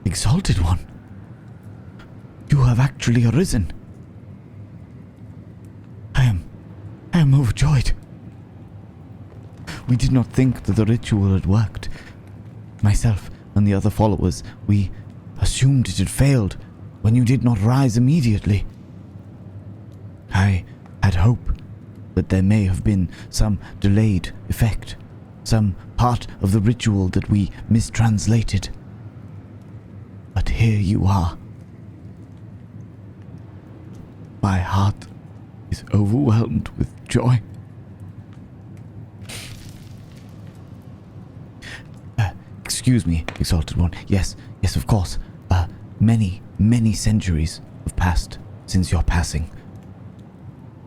Exalted One, you have actually arisen. I am overjoyed. We did not think that the ritual had worked. Myself and the other followers, we assumed it had failed when you did not rise immediately. I had hope that there may have been some delayed effect, some part of the ritual that we mistranslated. But here you are. My heart is overwhelmed with joy. Excuse me, Exalted One. Yes, of course. Many centuries have passed since your passing.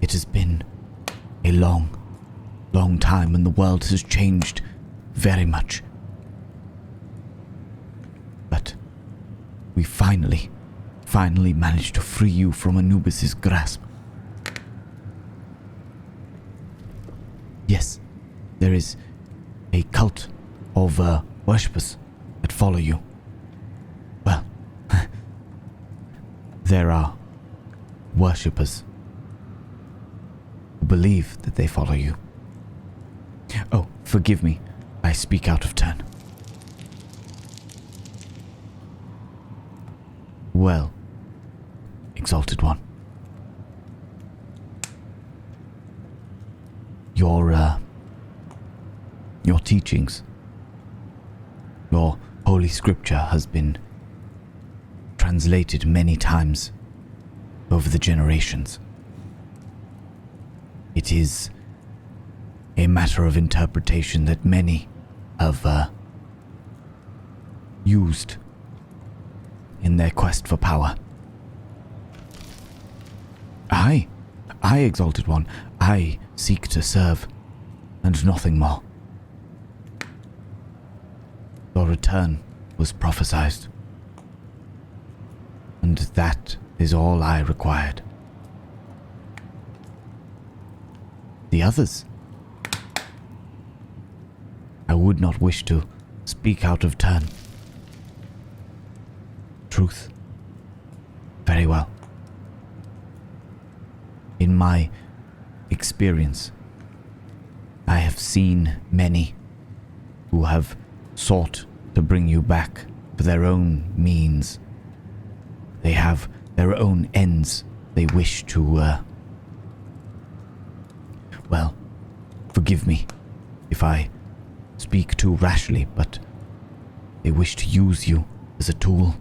It has been a long time, and the world has changed very much. But we finally managed to free you from Anubis' grasp. Yes, there is a cult of worshippers that follow you. Well, there are worshippers who believe that they follow you. Oh, forgive me, I speak out of turn. Well, Exalted One, your teachings, your holy scripture has been translated many times over the generations. It is a matter of interpretation that many have used in their quest for power. I, Exalted One, I seek to serve, and nothing more. Your return was prophesied, and that is all I required. The others, I would not wish to speak out of turn. Truth. Very well. In my experience, I have seen many who have sought to bring you back for their own means. They have their own ends they wish to, well, forgive me if I speak too rashly, but they wish to use you as a tool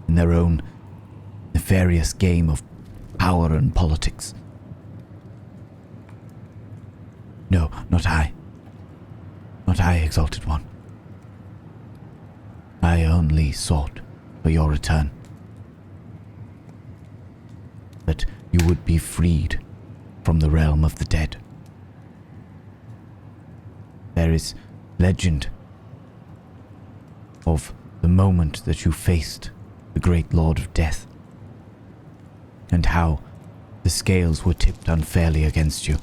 in their own nefarious game of power and politics. No, not I. Not I, Exalted One. I only sought for your return. That you would be freed from the realm of the dead. There is legend of the moment that you faced the great Lord of Death, and how the scales were tipped unfairly against you.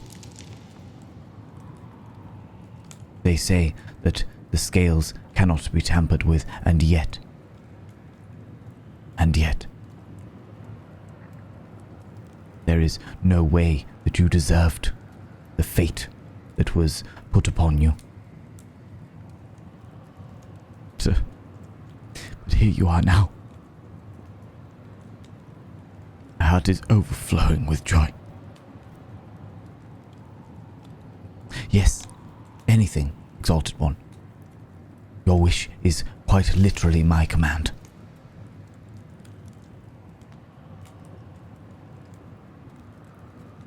They say that the scales cannot be tampered with, and yet, there is no way that you deserved the fate that was put upon you. But here you are now. My heart is overflowing with joy. Yes, anything, Exalted One. Your wish is quite literally my command.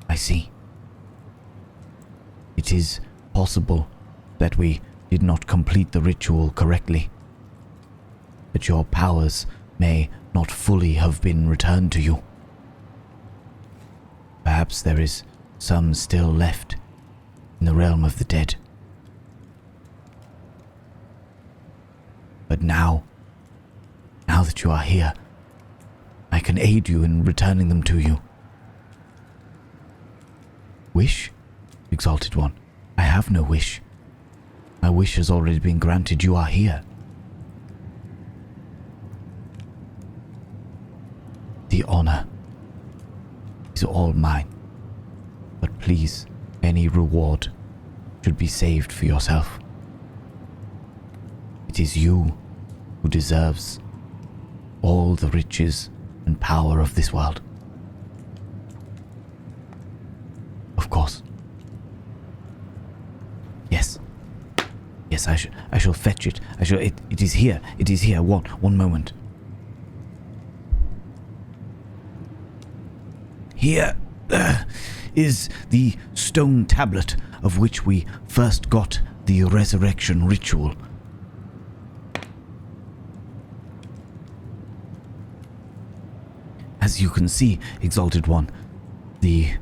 I see. It is possible that we did not complete the ritual correctly, that your powers may not fully have been returned to you. Perhaps there is some still left in the realm of the dead. But now that you are here, I can aid you in returning them to you. Wish, Exalted One? I have no wish. My wish has already been granted. You are here. The honor is all mine. But please, any reward should be saved for yourself. It is you who deserves all the riches and power of this world. Of course. Yes. Yes, I shall fetch it. It is here. It is here. One moment. Here is the stone tablet of which we first got the resurrection ritual. As you can see, Exalted One, the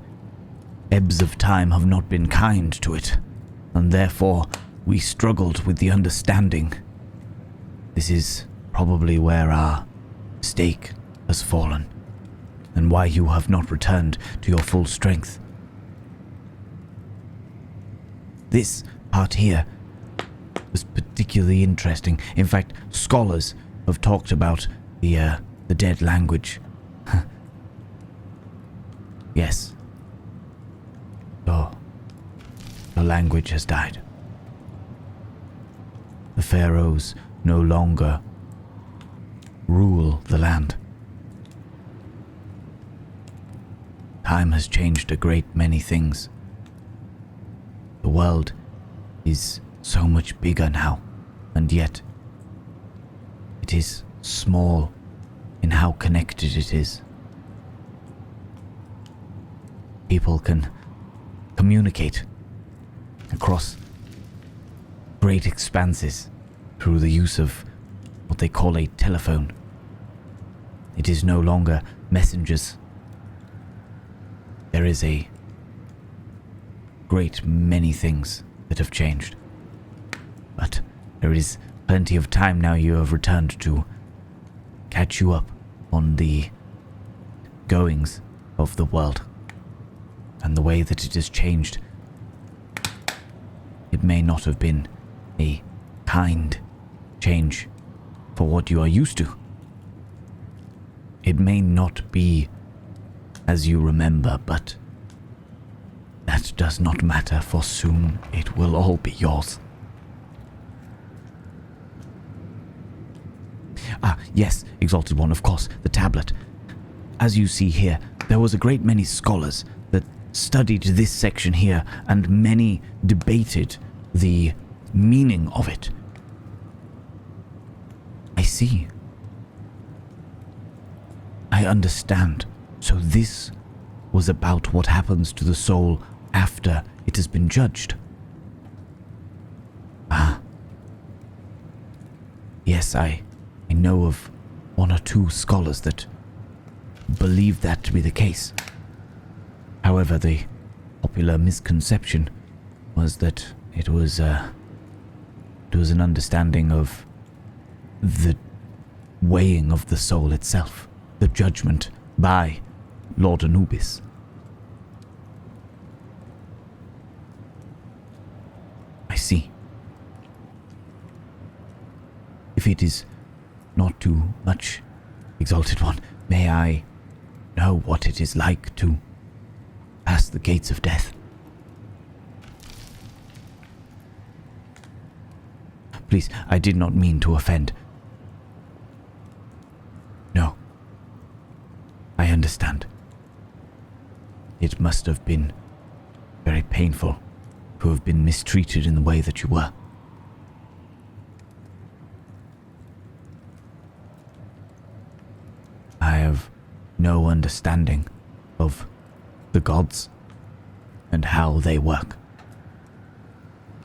ebbs of time have not been kind to it, and therefore we struggled with the understanding. This is probably where our stake has fallen, and why you have not returned to your full strength. This part here was particularly interesting. In fact, scholars have talked about the dead language. Yes. Your language has died. The pharaohs no longer rule the land. Time has changed a great many things. The world is so much bigger now, and yet it is small in how connected it is. People can communicate across great expanses through the use of what they call a telephone. It is no longer messengers. There is a great many things that have changed. But there is plenty of time now you have returned to catch you up on the goings of the world and the way that it has changed. It may not have been a kind change for what you are used to. It may not be as you remember, but that does not matter, for soon it will all be yours. Ah, yes, Exalted One, of course, the tablet. As you see here, there was a great many scholars that studied this section here, and many debated the meaning of it. I see. I understand. So this was about what happens to the soul after it has been judged. Ah. Yes, I know of one or two scholars that believe that to be the case. However, the popular misconception was that it was an understanding of the weighing of the soul itself, the judgment by Lord Anubis. I see. If it is not too much, Exalted One, may I know what it is like to pass the gates of death? Please, I did not mean to offend. No. I understand. It must have been very painful to have been mistreated in the way that you were. I have no understanding of the gods and how they work.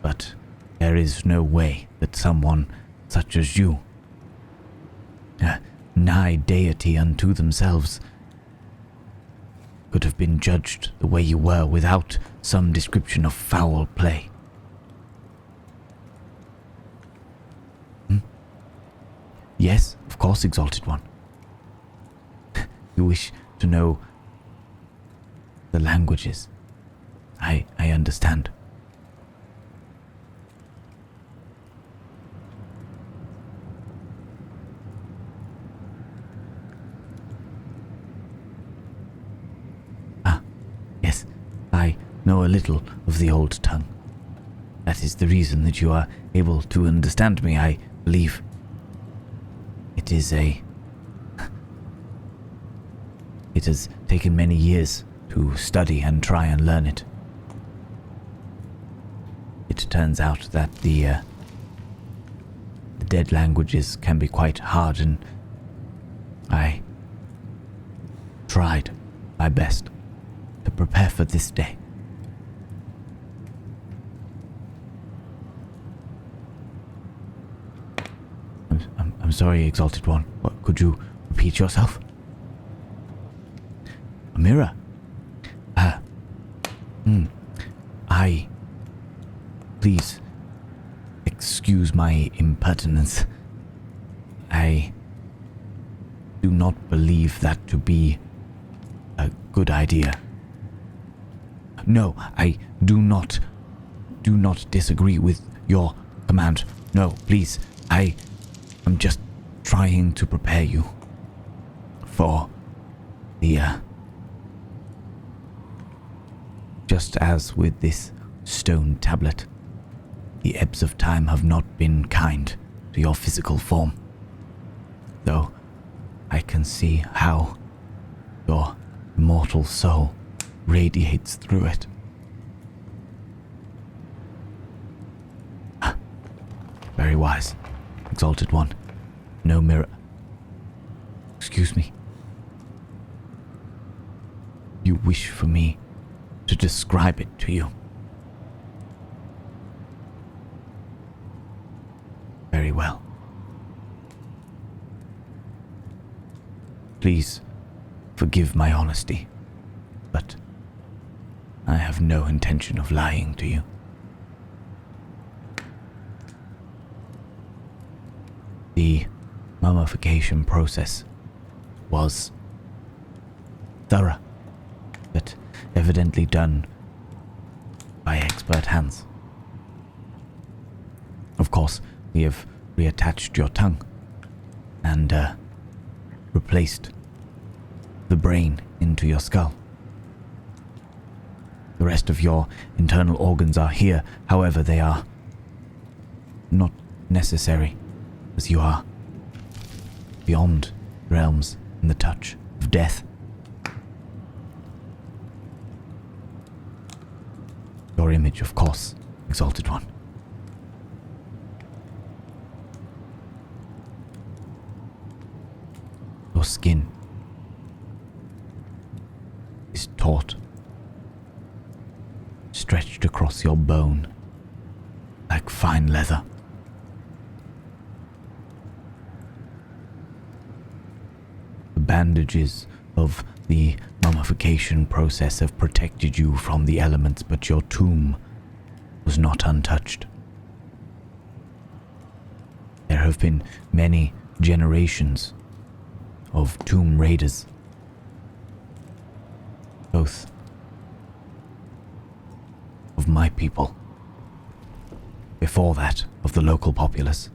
But there is no way that someone such as you, a nigh deity unto themselves, could have been judged the way you were without some description of foul play. Yes, of course, Exalted One. You wish to know the languages. I understand. know a little of the old tongue. That is the reason that you are able to understand me, I believe. It is a... It has taken many years to study and try and learn it. It turns out that the dead languages can be quite hard, and I tried my best to prepare for this day. I'm sorry, Exalted One. What, could you repeat yourself? A mirror? Please excuse my impertinence. I do not believe that to be a good idea. No, I do not disagree with your command. No, please, I am just trying to prepare you for the, just as with this stone tablet, the ebbs of time have not been kind to your physical form, though I can see how your immortal soul radiates through it. Very wise, Exalted One. No mirror. Excuse me. You wish for me to describe it to you? Very well. Please forgive my honesty, but I have no intention of lying to you. The mummification process was thorough, but evidently done by expert hands. Of course, we have reattached your tongue and replaced the brain into your skull. The rest of your internal organs are here, however, they are not necessary, as you are beyond realms and the touch of death. Your image, of course, Exalted One. Your skin is taut, stretched across your bone like fine leather. The bandages of the mummification process have protected you from the elements, but your tomb was not untouched. There have been many generations of tomb raiders, both of my people, before that of the local populace.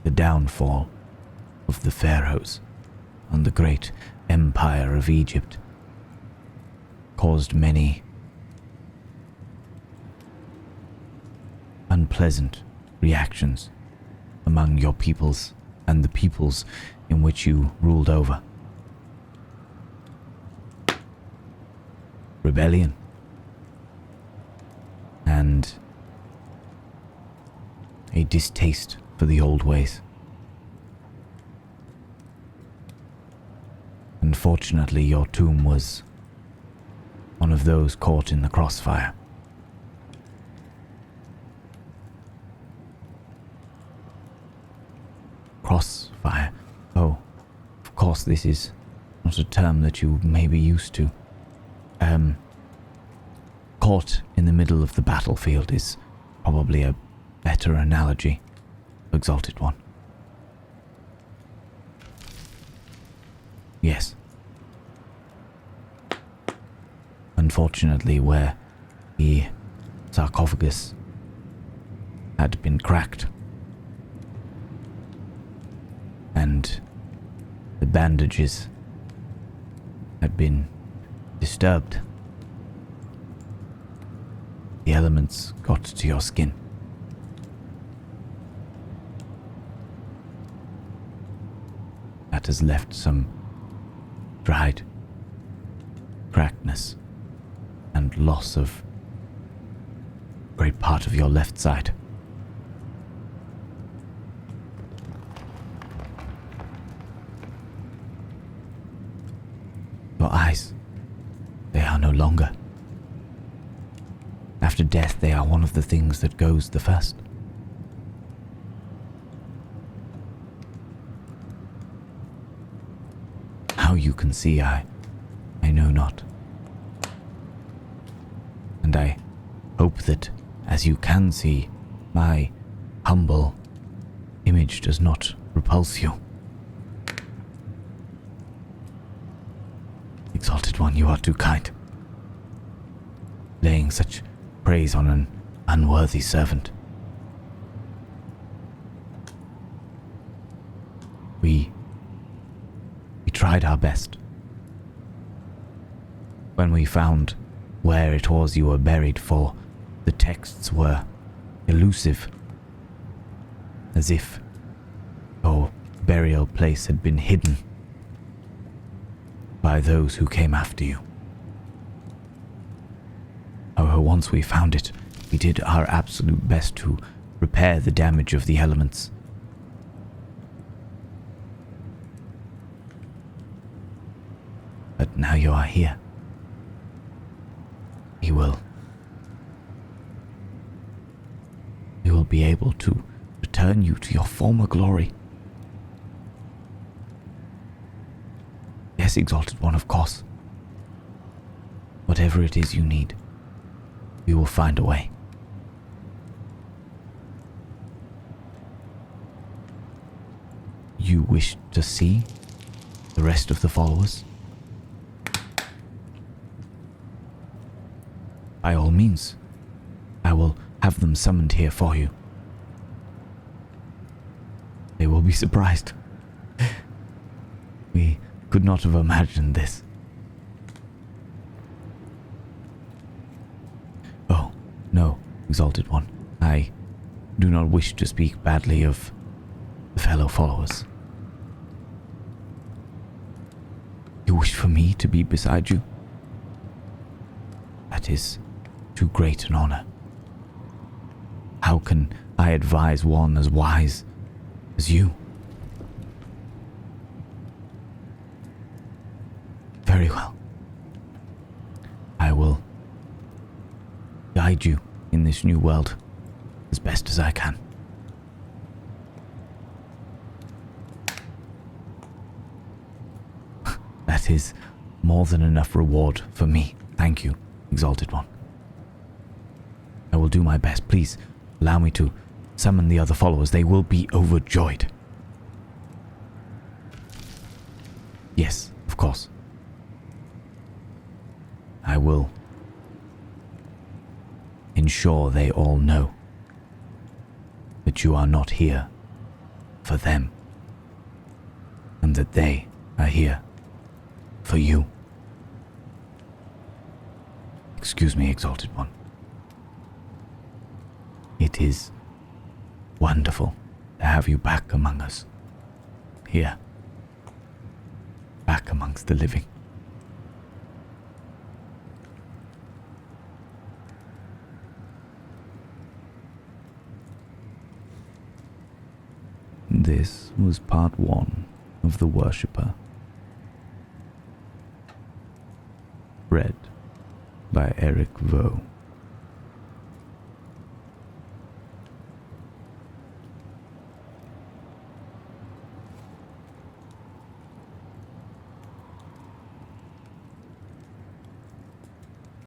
The downfall of the Pharaohs and the great empire of Egypt caused many unpleasant reactions among your peoples and the peoples in which you ruled over. Rebellion and a distaste for the old ways. Unfortunately, your tomb was one of those caught in the crossfire. Crossfire? Oh, of course, this is not a term that you may be used to. Caught in the middle of the battlefield is probably a better analogy, Exalted One. Yes. Unfortunately, where the sarcophagus had been cracked and the bandages had been disturbed. The elements got to your skin. That has left some dried crackness and loss of a great part of your left side. Your eyes, they are no longer. After death, they are one of the things that goes the first. How you can see, I know not. And I hope that, as you can see, my humble image does not repulse you. Exalted One, you are too kind. Laying such praise on an unworthy servant. We tried our best. When we found where it was you were buried, for the texts were elusive, as if your burial place had been hidden by those who came after you. However, once we found it, we did our absolute best to repair the damage of the elements. But now you are here. We will be able to return you to your former glory. Yes, Exalted One, of course. Whatever it is you need, we will find a way. You wish to see the rest of the followers? By all means, I will have them summoned here for you. They will be surprised. We could not have imagined this. Oh, no, Exalted One. I do not wish to speak badly of the fellow followers. You wish for me to be beside you? That is too great an honor. How can I advise one as wise as you? Very well. I will guide you in this new world as best as I can. That is more than enough reward for me. Thank you, Exalted One. I will do my best. Please allow me to summon the other followers. They will be overjoyed. Yes, of course. I will ensure they all know that you are not here for them, and that they are here for you. Excuse me, Exalted One. It is wonderful to have you back among us. Here. Back amongst the living. This was part 1 of The Worshipper. Read by Eric Vaux.